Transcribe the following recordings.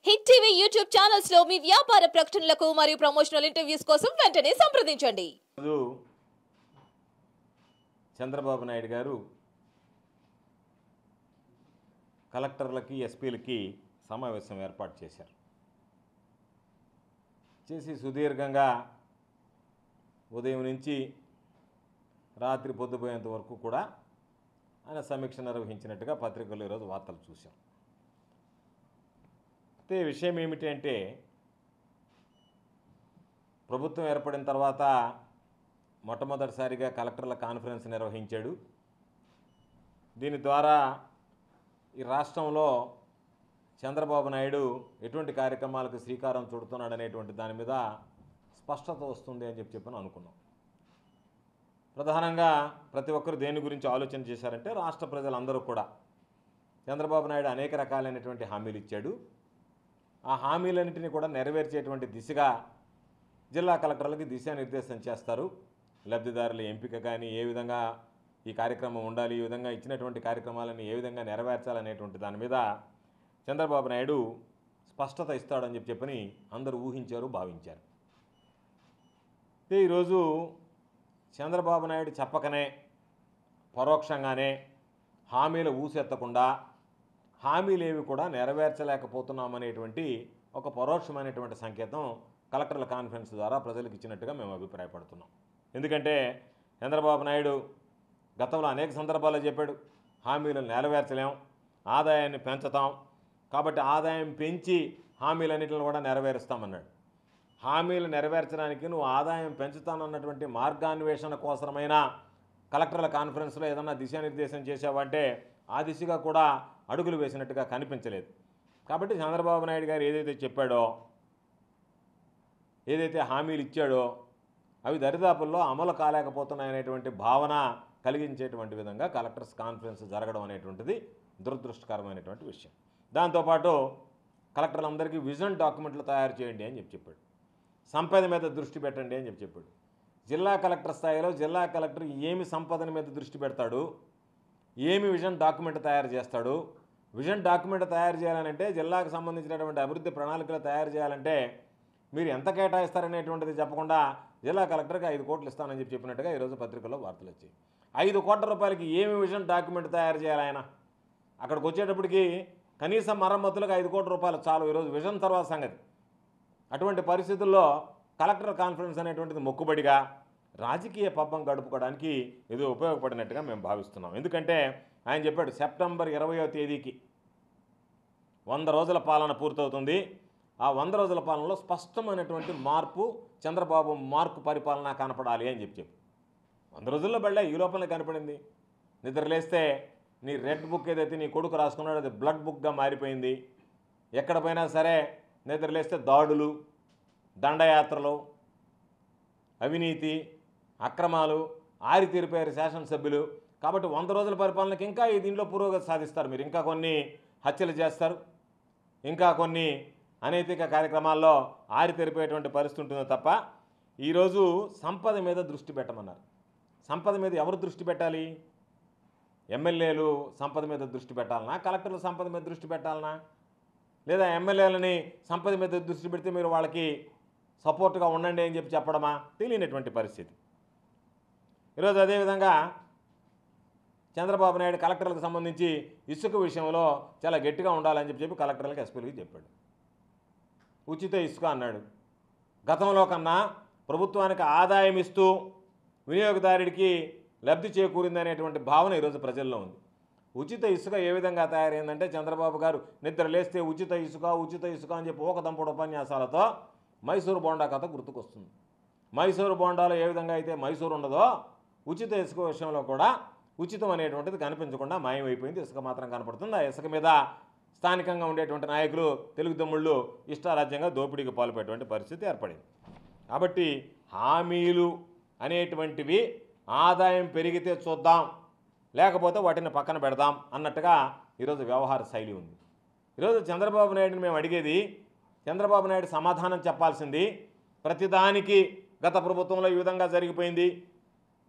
Hit TV YouTube channels లో మీ వ్యాపార ప్రకటనలకు మరియు ప్రమోషనల్ ఇంటర్వ్యూస్ కోసం వెంటనే సంప్రదించండి. చంద్రబాబు నాయుడు గారు కలెక్టర్లకి ఎస్పీలకి సమావేశం ఏర్పాటు చేశారు. చేసి సుదీర్ఘంగా ఉదయం నుంచి రాత్రి పొద్దుపోయేంత వరకు కూడా ఆయన సమీక్ష నిర్వహించినట్టుగా పత్రికల్లో ఈరోజు వార్తలు చూశాం. అయితే విషయం ఏమిటి అంటే, ప్రభుత్వం ఏర్పడిన తర్వాత మొట్టమొదటిసారిగా కలెక్టర్ల కాన్ఫరెన్స్ నిర్వహించాడు. దీని ద్వారా ఈ రాష్ట్రంలో చంద్రబాబు నాయుడు ఎటువంటి కార్యక్రమాలకు శ్రీకారం చుడుతున్నాడు అనేటువంటి దాని మీద స్పష్టత వస్తుంది అని చెప్పి అనుకున్నాం. ప్రధానంగా ప్రతి ఒక్కరు దేని గురించి ఆలోచన చేశారంటే, రాష్ట్ర ప్రజలందరూ కూడా చంద్రబాబు నాయుడు అనేక రకాలైనటువంటి హామీలు ఇచ్చాడు. ఆ హామీలన్నింటినీ కూడా నెరవేర్చేటువంటి దిశగా జిల్లా కలెక్టర్లకి దిశానిర్దేశం చేస్తారు. లబ్ధిదారుల ఎంపిక కానీ, ఏ విధంగా ఈ కార్యక్రమం ఉండాలి, ఈ విధంగా ఇచ్చినటువంటి కార్యక్రమాలను ఏ విధంగా నెరవేర్చాలనేటువంటి దాని మీద చంద్రబాబు నాయుడు స్పష్టత ఇస్తాడని చెప్పని అందరూ ఊహించారు, భావించారు. ఈరోజు చంద్రబాబు నాయుడు చెప్పకనే పరోక్షంగానే హామీలు ఊసెత్తకుండా హామీలేవి కూడా నెరవేర్చలేకపోతున్నామనేటువంటి ఒక పరోక్షమైనటువంటి సంకేతం కలెక్టర్ల కాన్ఫరెన్స్ ద్వారా ప్రజలకు ఇచ్చినట్టుగా మేము అభిప్రాయపడుతున్నాం. ఎందుకంటే చంద్రబాబు నాయుడు గతంలో అనేక సందర్భాల్లో చెప్పాడు, హామీలను నెరవేర్చలేం, ఆదాయాన్ని పెంచుతాం, కాబట్టి ఆదాయం పెంచి హామీలన్నింటిని కూడా నెరవేరుస్తామన్నాడు. హామీలు నెరవేర్చడానికి నువ్వు ఆదాయం పెంచుతానన్నటువంటి మార్గాన్వేషణ కోసమైనా కలెక్టర్ల కాన్ఫరెన్స్లో ఏదన్నా దిశానిర్దేశం చేసావంటే ఆ దిశగా కూడా అడుగులు వేసినట్టుగా కనిపించలేదు. కాబట్టి చంద్రబాబు నాయుడు గారు ఏదైతే చెప్పాడో, ఏదైతే హామీలు ఇచ్చాడో అవి దరిదాపుల్లో అమలు కాలేకపోతున్నాయనేటువంటి భావన కలిగించేటువంటి విధంగా కలెక్టర్స్ కాన్ఫరెన్స్ జరగడం అనేటువంటిది దురదృష్టకరమైనటువంటి విషయం. దాంతోపాటు కలెక్టర్లందరికీ విజన్ డాక్యుమెంట్లు తయారు చేయండి అని చెప్పాడు. సంపద మీద దృష్టి పెట్టండి అని చెప్పాడు. జిల్లా కలెక్టర్ స్థాయిలో జిల్లా కలెక్టర్ ఏమి సంపదన మీద దృష్టి పెడతాడు, ఏమి విజన్ డాక్యుమెంట్ తయారు చేస్తాడు, విజన్ డాక్యుమెంట్ తయారు చేయాలంటే జిల్లాకు సంబంధించినటువంటి అభివృద్ధి ప్రణాళికలు తయారు చేయాలంటే మీరు ఎంత కేటాయిస్తారనేటువంటిది చెప్పకుండా జిల్లా కలెక్టర్కి 5 కోట్లు ఇస్తానని చెప్పినట్టుగా ఈరోజు పత్రికల్లో వార్తలు వచ్చాయి. 5 కోట్ల రూపాయలకి ఏమి విజన్ డాక్యుమెంట్ తయారు చేయాలి ఆయన? అక్కడికి వచ్చేటప్పటికి కనీసం మరమ్మతులకు 5 కోట్ల రూపాయలు చాలు ఈరోజు విజన్ తర్వాత సంగతి. అటువంటి పరిస్థితుల్లో కలెక్టర్ కాన్ఫరెన్స్ అనేటువంటిది మొక్కుబడిగా రాజకీయ పబ్బం గడుపుకోవడానికి ఇది ఉపయోగపడినట్టుగా మేము భావిస్తున్నాం. ఎందుకంటే ఆయన చెప్పాడు, సెప్టెంబర్ 20వ తేదీకి 100 రోజుల పాలన పూర్తవుతుంది. ఆ 100 రోజుల పాలనలో స్పష్టమైనటువంటి మార్పు, చంద్రబాబు మార్కు పరిపాలన కనపడాలి అని చెప్పి 100 రోజుల్లో బళ్ళే ఈ లోపలనే కనపడింది. నిద్రలేస్తే నీ రెడ్ బుక్ ఏదైతే నీ కొడుకు రాసుకున్నాడో అది బ్లడ్ బుక్గా మారిపోయింది. ఎక్కడ పోయినా సరే నిద్రలేస్తే దాడులు, దండయాత్రలు, అవినీతి, అక్రమాలు ఆరితీరిపోయారు శాసనసభ్యులు. కాబట్టి 100 రోజుల పరిపాలనకి ఇంకా దీంట్లో పురోగతి సాధిస్తారు. మీరు ఇంకా కొన్ని హత్యలు చేస్తారు, ఇంకా కొన్ని అనైతిక కార్యక్రమాల్లో ఆరితీరిపోయేటువంటి పరిస్థితి ఉంటుందో తప్ప ఈరోజు సంపద మీద దృష్టి పెట్టమన్నారు. సంపద మీద ఎవరు దృష్టి పెట్టాలి? ఎమ్మెల్యేలు సంపద మీద దృష్టి పెట్టాలనా, కలెక్టర్లు సంపద మీద దృష్టి పెట్టాలనా, లేదా ఎమ్మెల్యేలని సంపద మీద దృష్టి పెడితే మీరు వాళ్ళకి సపోర్ట్గా ఉండండి అని చెప్పడమా? తెలియనటువంటి పరిస్థితి. ఈరోజు అదేవిధంగా చంద్రబాబు నాయుడు కలెక్టర్లకు సంబంధించి ఇసుక విషయంలో చాలా గట్టిగా ఉండాలని చెప్పి కలెక్టర్లకు, ఎస్పీలకి చెప్పాడు. ఉచిత ఇసుక అన్నాడు. గతంలో కన్నా ప్రభుత్వానికి ఆదాయం ఇస్తూ వినియోగదారుడికి లబ్ధి చేకూరిందనేటువంటి భావన ఈరోజు ప్రజల్లో ఉంది. ఉచిత ఇసుక ఏ విధంగా తయారైందంటే, చంద్రబాబు గారు నిద్ర లేస్తే ఉచిత ఇసుక ఉచిత ఇసుక అని చెప్పి ఒక దంపుడు ఉపన్యాసాలతో మైసూరు బోండా కథ గుర్తుకొస్తుంది. మైసూరు బోండాలో ఏ విధంగా అయితే మైసూరు ఉండదో, ఉచిత ఇసుక విషయంలో కూడా ఉచితం అనేటువంటిది కనిపించకుండా మాయమైపోయింది. ఇసుక మాత్రం కనపడుతుంది. ఆ ఇసుక మీద స్థానికంగా ఉండేటువంటి నాయకులు, తెలుగు తమ్ముళ్ళు ఇష్టారాజ్యంగా దోపిడీకి పాల్పడేటువంటి పరిస్థితి ఏర్పడింది. కాబట్టి హామీలు అనేటువంటివి ఆదాయం పెరిగితే చూద్దాం, లేకపోతే వాటిని పక్కన పెడదాం అన్నట్టుగా ఈరోజు వ్యవహార శైలి ఉంది. ఈరోజు చంద్రబాబు నాయుడిని మేము అడిగేది, చంద్రబాబు నాయుడు సమాధానం చెప్పాల్సింది, ప్రతిదానికి గత ప్రభుత్వంలో ఈ విధంగా జరిగిపోయింది,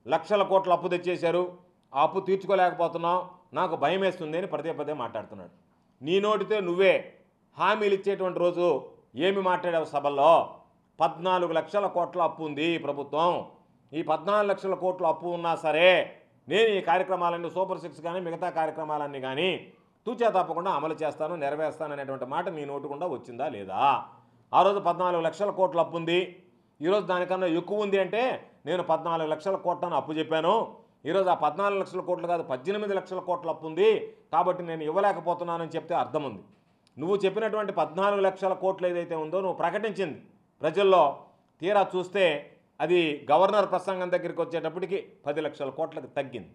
లక్షల కోట్ల అప్పు తెచ్చేశారు, ఆ అప్పు తీర్చుకోలేకపోతున్నాం, నాకు భయం వేస్తుంది అని పదే పదే మాట్లాడుతున్నాడు. నీ నోటితో నువ్వే హామీలు ఇచ్చేటువంటి రోజు ఏమి మాట్లాడావు సభల్లో? 14 లక్షల కోట్ల అప్పు ఉంది ప్రభుత్వం. ఈ 14 లక్షల కోట్ల అప్పు ఉన్నా సరే నేను ఈ కార్యక్రమాలన్నీ సూపర్ 6 కానీ మిగతా కార్యక్రమాలన్నీ కానీ తూచా తప్పకుండా అమలు చేస్తాను, నెరవేరుస్తాను అనేటువంటి మాట నీ నోటుకుండా వచ్చిందా లేదా? ఆ రోజు 14 లక్షల కోట్ల అప్పు ఉంది, ఈరోజు దానికన్నా ఎక్కువ ఉంది అంటే నేను 14 లక్షల కోట్లను అప్పు చెప్పాను, ఈరోజు ఆ 14 లక్షల కోట్లు కాదు 18 లక్షల కోట్ల అప్పు ఉంది కాబట్టి నేను ఇవ్వలేకపోతున్నానని చెప్తే అర్థం ఉంది. నువ్వు చెప్పినటువంటి 14 లక్షల కోట్లు ఏదైతే ఉందో నువ్వు ప్రకటించింది ప్రజల్లో, తీరా చూస్తే అది గవర్నర్ ప్రసంగం దగ్గరికి వచ్చేటప్పటికి 10 లక్షల కోట్లకు తగ్గింది.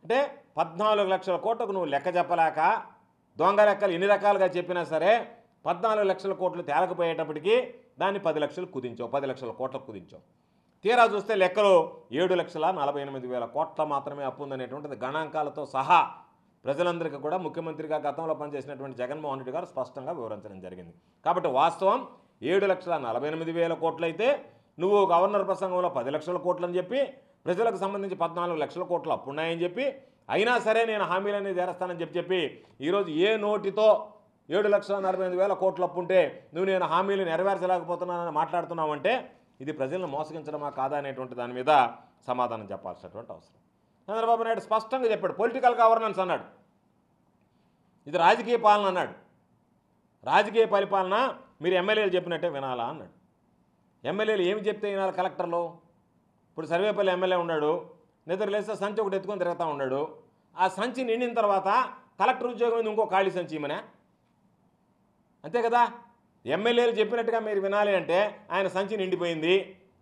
అంటే 14 లక్షల కోట్లకు నువ్వు లెక్క చెప్పలేక దొంగ లెక్కలు ఎన్ని రకాలుగా చెప్పినా సరే 14 లక్షల కోట్లు తేలకపోయేటప్పటికి దాన్ని 10 లక్షలు కుదించావు, 10 లక్షల కోట్లకు కుదించావు. తీరా చూస్తే లెక్కలు 7,48,000 కోట్ల మాత్రమే అప్పు ఉందనేటువంటిది గణాంకాలతో సహా ప్రజలందరికీ కూడా ముఖ్యమంత్రిగా గతంలో పనిచేసినటువంటి జగన్మోహన్ రెడ్డి గారు స్పష్టంగా వివరించడం జరిగింది. కాబట్టి వాస్తవం 7,48,000 కోట్లు అయితే నువ్వు గవర్నర్ ప్రసంగంలో 10 లక్షల కోట్లు అని చెప్పి ప్రజలకు సంబంధించి 14 లక్షల కోట్లు అప్పు ఉన్నాయని చెప్పి అయినా సరే నేను హామీలన్నీ తీరుస్తానని చెప్పి ఈరోజు ఏ నోటితో 7,48,000 కోట్లు అప్పు ఉంటే నువ్వు నేను హామీలు నెరవేర్చలేకపోతున్నానని మాట్లాడుతున్నావంటే ఇది ప్రజలను మోసగించడమా కాదా అనేటువంటి దాని మీద సమాధానం చెప్పాల్సినటువంటి అవసరం. చంద్రబాబు నాయుడు స్పష్టంగా చెప్పాడు, పొలిటికల్ గవర్నెన్స్ అన్నాడు, ఇది రాజకీయ పాలన అన్నాడు. రాజకీయ పరిపాలన మీరు ఎమ్మెల్యేలు చెప్పినట్టే వినాలా అన్నాడు. ఎమ్మెల్యేలు ఏమి చెప్తే వినాలి కలెక్టర్లు? ఇప్పుడు సర్వేపల్లి ఎమ్మెల్యే ఉన్నాడు, నిద్ర లేస్తే సంచి ఒకటి ఎత్తుకొని తిరుగుతూ ఉన్నాడు. ఆ సంచి నిండిన తర్వాత కలెక్టర్ ఉద్యోగం మీద ఇంకో ఖాళీ సంచి ఇమనే, అంతే కదా? ఎమ్మెల్యేలు చెప్పినట్టుగా మీరు వినాలి అంటే ఆయన సంచి నిండిపోయింది,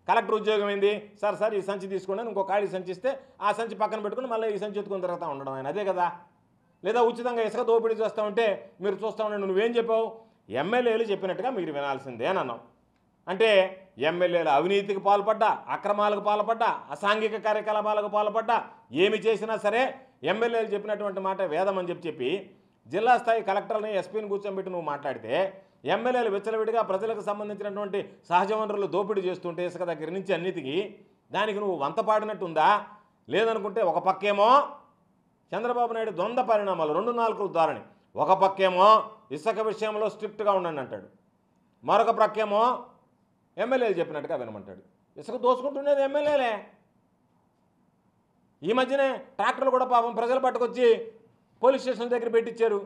కలెక్టర్ ఉద్యోగం ఏంది, సార్ ఈ సంచి తీసుకోండి ఇంకో ఖాళీ సంచి ఇస్తే ఆ సంచి పక్కన పెట్టుకుని మళ్ళీ ఈ సంచి ఎత్తుకొని తిరుగుతూ ఉండడం ఆయన, అదే కదా? లేదా ఉచితంగా ఇసుక దోపిడీ చేస్తూ ఉంటే మీరు చూస్తూ ఉండండి, నువ్వేం చెప్పావు? ఎమ్మెల్యేలు చెప్పినట్టుగా మీరు వినాల్సిందే అని అన్నావు. అంటే ఎమ్మెల్యేలు అవినీతికి పాల్పడ్డా, అక్రమాలకు పాల్పడ్డా, అసాంఘిక కార్యకలాపాలకు పాల్పడ్డా, ఏమి చేసినా సరే ఎమ్మెల్యేలు చెప్పినటువంటి మాట వేదం అని చెప్పి జిల్లా స్థాయి కలెక్టర్ని ఎస్పీని కూర్చోబెట్టి నువ్వు మాట్లాడితే ఎమ్మెల్యేలు విచ్చలవిడిగా ప్రజలకు సంబంధించినటువంటి సహజ వనరులు దోపిడీ చేస్తుంటే ఇసుక దగ్గర నుంచి అన్నిటికీ దానికి నువ్వు వంత పాడినట్టుందా? లేదనుకుంటే ఒక పక్కేమో చంద్రబాబు నాయుడు ద్వంద్వ పరిణామాలు, 2 నాలుకల ధోరణి. ఒక పక్కేమో ఇసుక విషయంలో స్ట్రిక్ట్గా ఉండండి అంటాడు, మరొక ప్రక్కేమో ఎమ్మెల్యేలు చెప్పినట్టుగా వినమంటాడు. ఇసుక దోసుకుంటున్నది ఎమ్మెల్యేలే. ఈ మధ్యనే ట్రాక్టర్లు కూడా పాపం ప్రజలు పట్టుకొచ్చి పోలీస్ స్టేషన్ దగ్గర పెట్టించారు.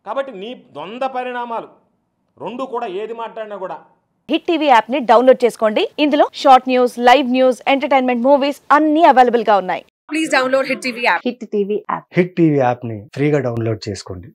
కాబట్టి నీ ద్వంద్వ పరిణామాలు రెండు కూడా ఏది మాట్లాడినా కూడా. హిట్ టీవీ యాప్ ని డౌన్లోడ్ చేసుకోండి. ఇందులో short news, live news, entertainment movies అన్ని అవైలబుల్ గా ఉన్నాయి. Please download hit TV app. Hit TV app ని ఫ్రీగా డౌన్లోడ్ చేసుకోండి.